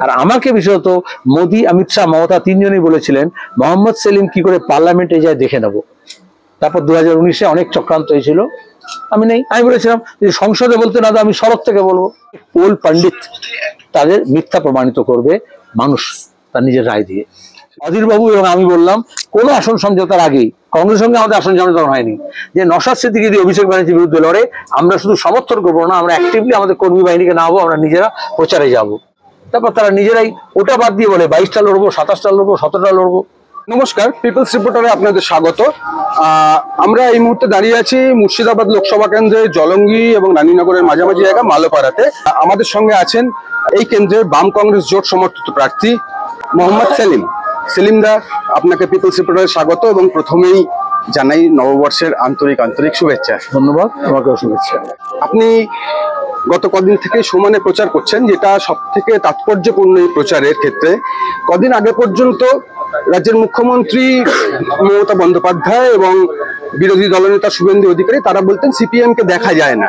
আর আমাকে বিশেষত মোদি, অমিত শাহ, মমতা তিনজনই বলেছিলেন মোহাম্মদ সেলিম কি করে পার্লামেন্টে যায় দেখে নেব। তারপর 2019-এ অনেক চক্রান্ত হয়েছিল, আমি নেই। আমি বলেছিলাম যদি সংসদে বলতে না দাও আমি সড়ক থেকে বলবো। পোল পণ্ডিত তাদের মিথ্যা প্রমাণিত করবে মানুষ তার নিজের রায় দিয়ে। অধীর বাবু এবং আমি বললাম কোন আসন সমঝোতার আগেই কংগ্রেসের সঙ্গে আমাদের আসন সমঝোতা হয়নি যে নওশাদ সিদ্দিকী যদি অভিষেক ব্যানার্জির বিরুদ্ধে লড়ে আমরা শুধু সমর্থন করবো না, আমরা অ্যাক্টিভলি আমাদের কর্মী বাহিনীকে নামাবো, আমরা নিজেরা প্রচারে যাব। তারপর তারা নিজেরাই ওটা বাদ দিয়ে বলে 22টা লড়বো, 27টা লড়বো, 17টা লড়বো। নমস্কার, পিপলস রিপোর্টারে আপনাদের স্বাগত। আমরা এই মুহূর্তে দাঁড়িয়ে আছি মুর্শিদাবাদ লোকসভা কেন্দ্রের জলঙ্গি এবং রানীনগরের মাঝামাঝি জায়গা মালোপাড়াতে। আমাদের সঙ্গে আছেন এই কেন্দ্রের বাম কংগ্রেস জোট সমর্থিত প্রার্থী মোহাম্মদ সেলিম। সেলিম দা, আপনাকে পিপলস রিপোর্টারে স্বাগত এবং প্রথমেই জানাই নববর্ষের আন্তরিক শুভেচ্ছা। ধন্যবাদ, আমাকেও শুভেচ্ছা। আপনি গত কদিন থেকে সমানে প্রচার করছেন, যেটা সব থেকে তাৎপর্যপূর্ণ এই প্রচারের ক্ষেত্রে। কদিন আগে পর্যন্ত রাজ্যের মুখ্যমন্ত্রী মমতা বন্দ্যোপাধ্যায় এবং বিরোধী দলনেতা শুভেন্দু অধিকারী তারা বলতেন সিপিএম কে দেখা যায় না,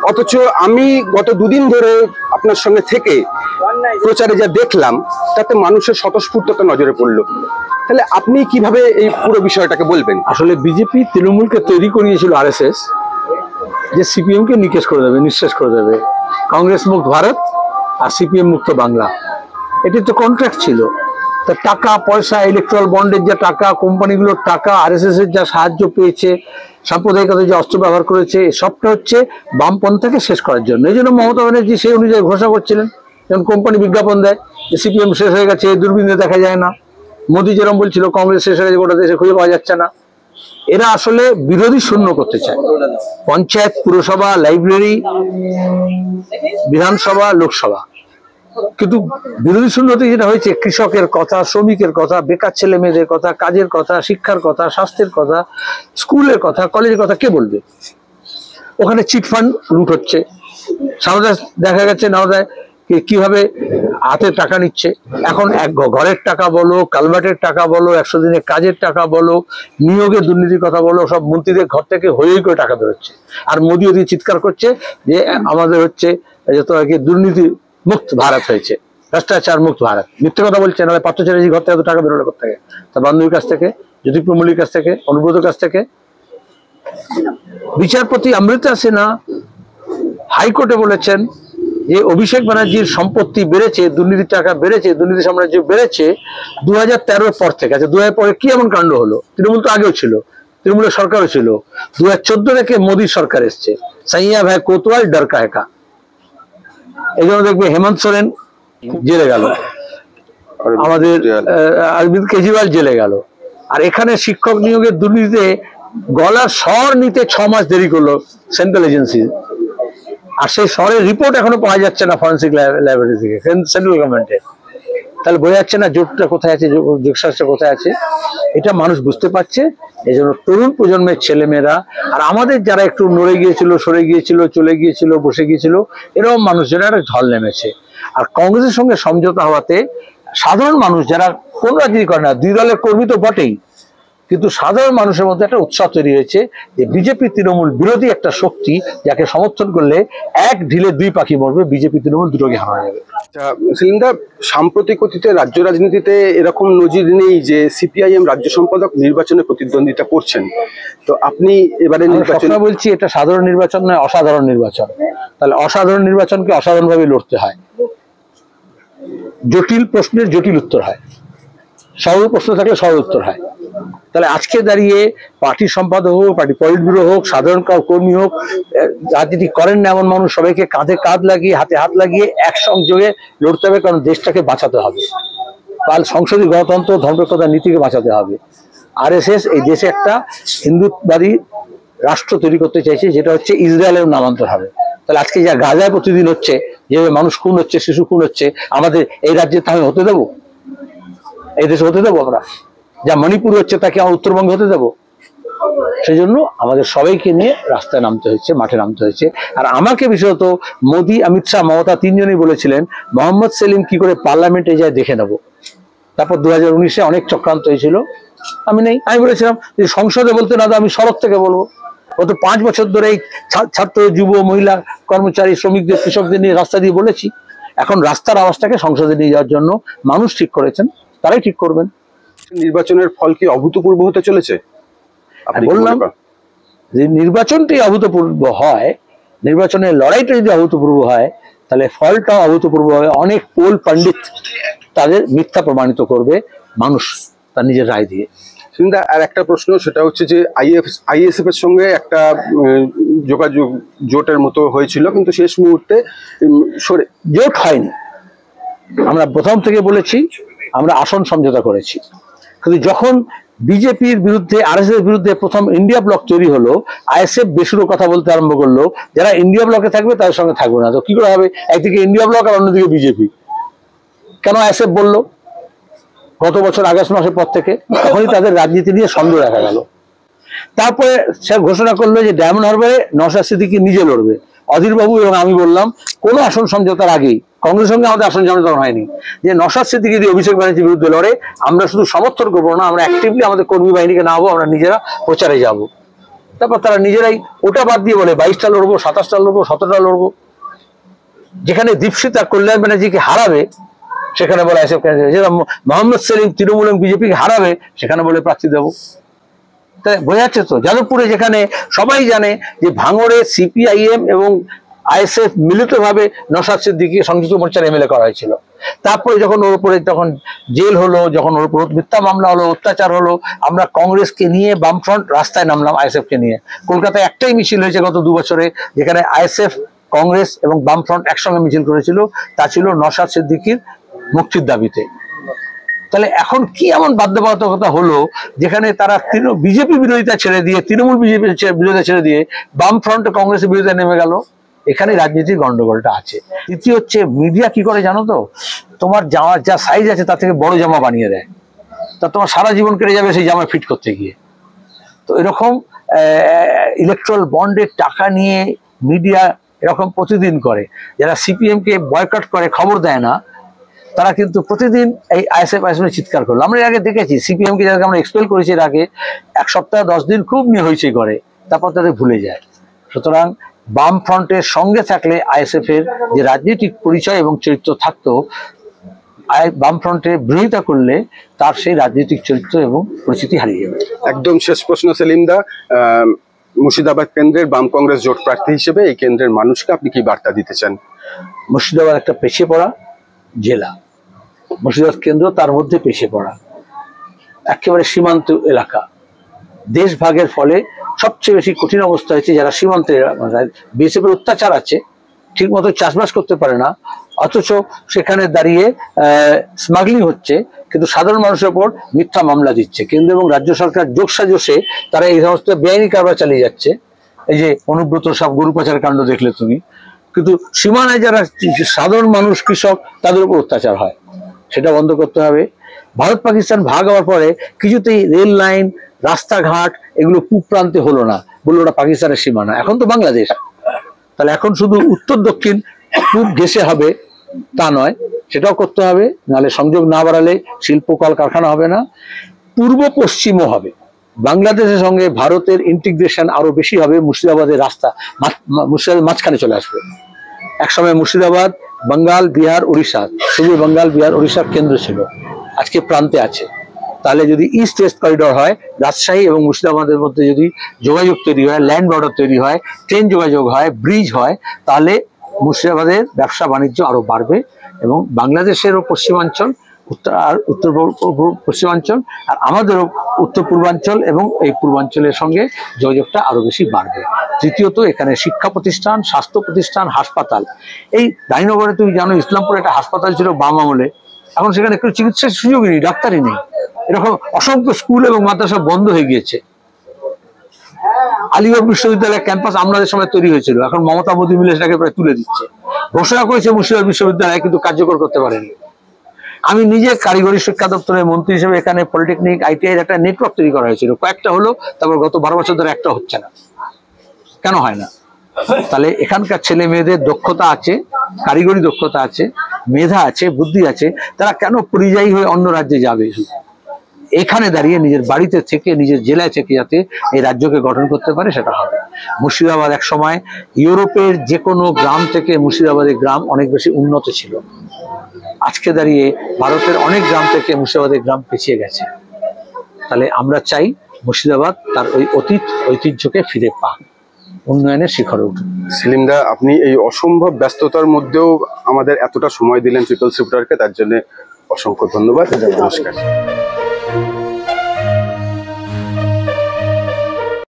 অথচ আমি গত দুদিন ধরে আপনার সঙ্গে থেকে প্রচারে যা দেখলাম তাতে মানুষের স্বতঃস্ফূর্ততা নজরে পড়লো। তাহলে আপনি কিভাবে এই পুরো বিষয়টাকে বলবেন? আসলে বিজেপি তৃণমূলকে তৈরি করিয়েছিল আরএসএস যে সিপিএম কে নিঃশেষ করে দেবে, নিঃশেষ করে দেবে। কংগ্রেস মুক্ত ভারত আর সিপিএম মুক্ত বাংলা, এটি তো কন্ট্রাক্ট ছিল। তা টাকা পয়সা, ইলেকট্রাল বন্ডের যা টাকা, কোম্পানিগুলোর টাকা, আরএসএস এর যা সাহায্য পেয়েছে, সাম্প্রদায়িকতা যে অস্ত্র ব্যবহার করেছে, সবটা হচ্ছে বামপন্থাকে শেষ করার জন্য। এই জন্য মমতা ব্যানার্জি সেই অনুযায়ী ঘোষণা করছিলেন, যেমন কোম্পানি বিজ্ঞাপন দেয় যে সিপিএম শেষ হয়ে গেছে, দূরবীনে দেখা যায় না। মোদি যেরকম বলছিল কংগ্রেস শেষ হয়ে গেছে, গোটা দেশে খুঁজে পাওয়া যাচ্ছে না। এরা আসলে বিরোধী শূন্য করতে চায়। পঞ্চায়েত, পুরসভা, লাইব্রেরি, বিধানসভা, লোকসভা, কিন্তু বিরোধী শূন্যতে যেটা হয়েছে কৃষকের কথা, শ্রমিকের কথা, বেকার ছেলে মেয়েদের কথা, কাজের কথা, শিক্ষার কথা, স্বাস্থ্যের কথা, স্কুলের কথা, কলেজের কথা কে বলবে? ওখানে চিটফান্ড লুট হচ্ছে। সারদায় দেখা গেছে নওদায় কিভাবে হাতে টাকা নিচ্ছে। এখন এক ঘরের টাকা বলো, কালভার্টের টাকা বলো, 100 দিনের কাজের টাকা বলো, নিয়োগের দুর্নীতির কথা বলো, সব মন্ত্রীদের ঘর থেকে হয়েই করে টাকা বেরোচ্ছে। আর মোদি ওদিকে চিৎকার করছে যে আমাদের হচ্ছে দুর্নীতি মুক্ত ভারত হয়েছে, ভ্রষ্টাচার মুক্ত ভারত। মিথ্যে কথা বলছে। নাহলে পার্থ চ্যাটার্জি ঘর থেকে এত টাকা বেরোলে কোথা থেকে? তার বান্ধবীর কাছ থেকে, জ্যোতিপ্রিয় মল্লিকের কাছ থেকে, অনুব্রতর কাছ থেকে। বিচারপতি অমৃতা সিনহা হাইকোর্টে বলেছেন যে অভিষেক ব্যানার্জির সম্পত্তি বেড়েছে, দুর্নীতির টাকা বেড়েছে, দুর্নীতি সাম্রাজ্য বেড়েছে 2013-এর পর থেকে। আচ্ছা, 2000 পরে কি এমন কাণ্ড হলো? তৃণমূল তো আগেও ছিল, তৃণমূলের সরকারও ছিল। 2014 থেকে মোদীর সরকার এসছে। সাইয়া ভাই কোতোয়াল ডর কা হ্যাঁ। এই জন্য দেখবে হেমন্ত সোরেন জেলে গেল, আমাদের অরবিন্দ কেজরিওয়াল জেলে গেল। আর এখানে শিক্ষক নিয়োগের দুর্নীতিতে গলার স্বর নিতে 6 মাস দেরি করলো সেন্ট্রাল এজেন্সি। আর সেই স্বরের রিপোর্ট এখনো পাওয়া যাচ্ছে না ফরেন্সিক ল্যাবরেটরি থেকে, সেন্ট্রাল গভর্নমেন্টে। তাহলে বোঝা যাচ্ছে না জোটটা কোথায় আছে, যোগসাজটা কোথায় আছে। এটা মানুষ বুঝতে পারছে। এই জন্য তরুণ প্রজন্মের ছেলেমেয়েরা আর আমাদের যারা একটু নড়ে গিয়েছিল, সরে গিয়েছিল, চলে গিয়েছিল, বসে গিয়েছিল, এরকম মানুষজনের একটা ঢল নেমেছে। আর কংগ্রেসের সঙ্গে সমঝোতা হওয়াতে সাধারণ মানুষ যারা কোন রাজনীতি করে না, দুই দলের কর্মী তো বটেই, কিন্তু সাধারণ মানুষের মধ্যে একটা উৎসাহ তৈরি হয়েছে যে বিজেপি তৃণমূল বিরোধী একটা শক্তি যাকে সমর্থন করলে এক ঢিলে 2 পাখি মরবে, বিজেপি তৃণমূল দুটোকে হারানো যাবে। সেলিমদা, সাম্প্রতিক অতীতে রাজ্য রাজনীতিতে এরকম নজির নেই যে সিপিআইএম রাজ্য সম্পাদক নির্বাচনে প্রতিদ্বন্দ্বিতা করছেন। তো আপনি এবারে নির্বাচন বলছি, এটা সাধারণ নির্বাচন নয়, অসাধারণ নির্বাচন। তাহলে অসাধারণ নির্বাচনকে অসাধারণভাবে লড়তে হয়। জটিল প্রশ্নের জটিল উত্তর হয়, সহজ প্রশ্ন থাকলে সহজ উত্তর হয়। তাহলে আজকে দাঁড়িয়ে পার্টি সম্পাদক হোক, পার্টি পলিট ব্যুরো হোক, সাধারণ কর্মী হোক, রাজনীতি করেন না এমন মানুষ, সবাইকে কাঁধে কাঁধ লাগিয়ে, হাতে হাত লাগিয়ে একসঙ্গে লড়তে হবে। কারণ দেশটাকে বাঁচাতে হবে। কাল সংসদীয় গণতন্ত্র, ধর্মনিরপেক্ষতা নীতিকে বাঁচাতে হবে। আরএসএস এই দেশে একটা হিন্দুত্ববাদী রাষ্ট্র তৈরি করতে চাইছে, যেটা হচ্ছে ইসরায়েলের নামান্তর হবে। তাহলে আজকে যা গাজায় প্রতিদিন হচ্ছে, যেভাবে মানুষ খুন হচ্ছে, শিশু খুন হচ্ছে, আমাদের এই রাজ্যে তা আমি হতে দেবো? এই দেশে হতে দেবো আমরা? যা মণিপুর হচ্ছে তাকে আমার উত্তরবঙ্গে হতে দেবো? সেই জন্য আমাদের সবাইকে নিয়ে রাস্তায় নামতে হয়েছে, মাঠে নামতে হয়েছে। আর আমাকে বিশেষত মোদি, অমিত শাহ, মমতা তিনজনই বলেছিলেন মোহাম্মদ সেলিম কি করে পার্লামেন্টে যায় দেখে নেব। তারপর 2019-এ অনেক চক্রান্ত হয়েছিল, আমি নেই। আমি বলেছিলাম যদি সংসদে বলতে না দাও আমি সড়ক থেকে বলবো। গত 5 বছর ধরে এই ছাত্র, যুব, মহিলা, কর্মচারী, শ্রমিকদের, কৃষকদের নিয়ে রাস্তা দিয়ে বলেছি। এখন রাস্তার আওয়াজটাকে সংসদে নিয়ে যাওয়ার জন্য মানুষ ঠিক করেছেন, তারাই ঠিক করবেন। নির্বাচনের ফল কি অভূতপূর্ব হতে চলেছে? আপনি কি বললাম মনে করেন? যে নির্বাচনটি অভূতপূর্ব হয়, নির্বাচনের লড়াইটা যদি অভূতপূর্ব হয়, তাহলে ফলটাও অভূতপূর্ব হবে। অনেক পোল পণ্ডিত তাদের মিথ্যা প্রমাণিত করবে মানুষ তার নিজের রায় দিয়ে। আর একটা প্রশ্ন, সেটা হচ্ছে যে আইএসএফ এর সঙ্গে একটা যোগাযোগ জোটের মতো হয়েছিল, কিন্তু শেষ মুহূর্তে সরে জোট হয়নি। আমরা প্রথম থেকে বলেছি আমরা আসন সমঝোতা করেছি, কিন্তু যখন বিজেপির বিরুদ্ধে আরএসএস এর বিরুদ্ধে প্রথম ইন্ডিয়া ব্লক তৈরি হলো, আইএসএফ বেসুরো কথা বলতে আরম্ভ করলো, যারা ইন্ডিয়া ব্লকে থাকবে তাদের সঙ্গে থাকবে না। তো কি করে হবে? একদিকে ইন্ডিয়া ব্লক আর অন্যদিকে বিজেপি। কেন আইএসএফ বললো? গত বছর আগস্ট মাসের পর থেকে তখনই তাদের রাজনীতি নিয়ে সন্দেহ দেখা গেল। তারপরে সে ঘোষণা করলো যে ডায়মন্ড হারবারে নওশাদ সিদ্দিকী নিজে লড়বে। অধীরবাবু এবং আমি বললাম কোনো আসন সমঝোতার আগেই, কংগ্রেসের সঙ্গে আমাদের আসন সমঝোতা হয়নি, যে নওশাদ সিদ্দিকী যদি অভিষেক ব্যানার্জির বিরুদ্ধে লড়ে আমরা শুধু সমর্থন করবো না, আমরা অ্যাক্টিভলি আমাদের কর্মী বাহিনীকে নামাবো, আমরা নিজেরা প্রচারে যাব। তারপর তারা নিজেরাই ওটা বাদ দিয়ে বলে 22টা লড়বো, 27টা লড়বো, 17টা লড়বো। যেখানে দীপশিতা কল্যাণ ব্যানার্জিকে হারাবে সেখানে বলে আইএসএফ ক্যান্ডিডেট, যেটা মোহাম্মদ সেলিম তৃণমূল এবং বিজেপিকে হারাবে সেখানে বলে প্রার্থী দেবো। তাই বোঝা যাচ্ছে তো, যাদবপুরে যেখানে সবাই জানে যে ভাঙড়ে সিপিআইএম এবং আইএসএফ মিলিতভাবে নওশাদ সিদ্দিকীকে সংযুক্ত মোর্চার এমএলএ করা হয়েছিল। তারপরে যখন ওর উপরে তখন জেল হলো, যখন ওর উপর মিথ্যা মামলা হলো, অত্যাচার হলো, আমরা কংগ্রেসকে নিয়ে বামফ্রন্ট রাস্তায় নামলাম আইএসএফকে নিয়ে। কলকাতায় একটাই মিছিল হয়েছে গত 2 বছরে, যেখানে আইএসএফ, কংগ্রেস এবং বামফ্রন্ট একসঙ্গে মিছিল করেছিল, তা ছিল নওশাদ সিদ্দিকীর মুক্তির দাবিতে। তাহলে এখন কি এমন বাধ্যবাধকতা হলো যেখানে তারা বিজেপি বিরোধিতা ছেড়ে দিয়ে, তৃণমূল বিজেপি বিরোধিতা ছেড়ে দিয়ে বামফ্রন্ট কংগ্রেসের বিরোধিতা নেমে গেল? এখানে রাজনীতির গন্ডগোলটা আছে। দ্বিতীয় হচ্ছে মিডিয়া কি করে জানো তো, তোমার জামা যা সাইজ আছে তার থেকে বড় জামা বানিয়ে দেয়, তা তোমার সারা জীবন কেটে যাবে সেই জামা ফিট করতে গিয়ে। তো এরকম ইলেকট্রাল বন্ডের টাকা নিয়ে মিডিয়া এরকম প্রতিদিন করে। যারা সিপিএম কে বয়কট করে, খবর দেয় না, তারা কিন্তু প্রতিদিন এই আইএসএফ চিৎকার করলো। আমরা এর আগে দেখেছি সিপিএম কে যাদেরকে আমরা এক্সপেল করেছি এর আগে, 1 সপ্তাহ 10 দিন খুব নিয়ে হয়েছে করে, তারপর তাদের ভুলে যায়। সুতরাং বাম ফ্রন্টের সঙ্গে থাকলে আইএসএফ এর যে রাজনৈতিক পরিচয় এবং চরিত্র থাকতো, বামফ্রন্টের বিরোধিতা করলে তার সেই রাজনৈতিক চরিত্র এবং পরিচিতি হারিয়ে যাবে। একদম শেষ প্রশ্ন সেলিম দা, মুর্শিদাবাদ কেন্দ্রের বাম কংগ্রেস জোট প্রার্থী হিসেবে এই কেন্দ্রের মানুষকে আপনি কি বার্তা দিতে চান? মুর্শিদাবাদ একটা পিছিয়ে পড়া জেলা, মুর্শিদাবাদ কেন্দ্র তার মধ্যে পিছিয়ে পড়া, একেবারে সীমান্ত এলাকা। দেশ ভাগের ফলে সবচেয়ে বেশি কঠিন অবস্থা হয়েছে যারা সীমান্তে, বিএসএফ এর অত্যাচার আছে, ঠিক মতো চাষবাস করতে পারে না, অথচ সেখানে দাঁড়িয়ে স্মাগলিং হচ্ছে, কিন্তু সাধারণ মানুষের উপর মিথ্যা মামলা দিচ্ছে। কেন্দ্র এবং রাজ্য সরকার যোগসাজশে তারা এই সমস্ত বেআইনি কারবার চালিয়ে যাচ্ছে। এই যে অনুব্রত সব গরু পাচার কাণ্ড দেখলে তুমি, কিন্তু সীমানায় যারা সাধারণ মানুষ, কৃষক, তাদের উপর অত্যাচার হয়, সেটা বন্ধ করতে হবে। ভারত পাকিস্তান ভাগ হওয়ার পরে কিছুতেই রেল লাইন, রাস্তাঘাট এগুলো পূব প্রান্তে হলো না, বললো ওটা পাকিস্তানের সীমানা, এখন তো বাংলাদেশ। তাহলে এখন শুধু উত্তর দক্ষিণ পূব ঘেঁষে হবে তা নয়, সেটাও করতে হবে, নাহলে সংযোগ না বাড়ালে শিল্প কল কারখানা হবে না। পূর্ব পশ্চিমও হবে, বাংলাদেশের সঙ্গে ভারতের ইন্টিগ্রেশন আরো বেশি হবে। মুর্শিদাবাদের রাস্তা মুর্শিদাবাদের মাঝখানে চলে আসবে। একসময় মুর্শিদাবাদ বাঙ্গাল, বিহার, উড়িষ্যা, শুধু বাঙ্গাল, বিহার, উড়িষ্যার কেন্দ্র ছিল, আজকে প্রান্তে আছে। তাহলে যদি ইস্ট ওয়েস্ট করিডর হয়, রাজশাহী এবং মুর্শিদাবাদের মধ্যে যদি যোগাযোগ তৈরি হয়, ল্যান্ড বর্ডার তৈরি হয়, ট্রেন যোগাযোগ হয়, ব্রিজ হয়, তাহলে মুর্শিদাবাদের ব্যবসা বাণিজ্য আরো বাড়বে এবং বাংলাদেশেরও পশ্চিমাঞ্চল, উত্তর পশ্চিমাঞ্চল আর আমাদেরও উত্তর পূর্বাঞ্চল এবং এই পূর্বাঞ্চলের সঙ্গে যোগাযোগটা আরো বেশি বাড়বে। তৃতীয়ত, এখানে শিক্ষা প্রতিষ্ঠান, স্বাস্থ্য প্রতিষ্ঠান, হাসপাতাল। এই রানীনগরে তুমি জানো ইসলামপুরে একটা হাসপাতাল ছিল বাম আমলে, এখন সেখানে একটু চিকিৎসার সুযোগই নেই, ডাক্তারই নেই। এরকম অসংখ্য স্কুল এবং মাদ্রাসা বন্ধ হয়ে গিয়েছে। আলিগড় বিশ্ববিদ্যালয়ের ক্যাম্পাস আমাদের সময় তৈরি হয়েছিল, এখন মমতা মোদী মিলে সেটাকে প্রায় তুলে দিচ্ছে। ঘোষণা করেছে মুর্শিদাবাদ বিশ্ববিদ্যালয়, কিন্তু কার্যকর করতে পারেনি। আমি নিজে কারিগরি শিক্ষা দপ্তরের মন্ত্রী হিসেবে এখানে পলিটেকনিক, আইটিআই একটা নেটওয়ার্ক তৈরি করা হয়েছিল, কয়েকটা হলো, তারপর গত 12 বছর ধরে একটা হচ্ছে না। কেন হয় না? তাহলে এখানকার ছেলে মেয়েদের দক্ষতা আছে, কারিগরি দক্ষতা আছে, মেধা আছে, বুদ্ধি আছে, তারা কেন পরিযায়ী হয়ে অন্য রাজ্যে যাবে? এখানে দাঁড়িয়ে নিজের বাড়িতে থেকে, নিজের জেলায় থেকে যাতে এই রাজ্যকে গঠন করতে পারে, সেটা হবে। মুর্শিদাবাদ এক সময় ইউরোপের যে কোনো গ্রাম থেকে মুর্শিদাবাদের গ্রাম অনেক বেশি উন্নত ছিল। আজকে দাঁড়িয়ে ভারতের অনেক গ্রাম থেকে মুর্শিদাবাদের গ্রাম পিছিয়ে গেছে। তাহলে আমরা চাই মুর্শিদাবাদ তার ওই ঐতিহ্যকে ফিরে পাক, উন্নয়নের শিখরে উঠুক। সেলিমদা, আপনি এই অসম্ভব ব্যস্ততার মধ্যেও আমাদের এতটা সময় দিলেন পিপলস রিপোর্টারকে, তার জন্য অসংখ্য ধন্যবাদ। নমস্কার।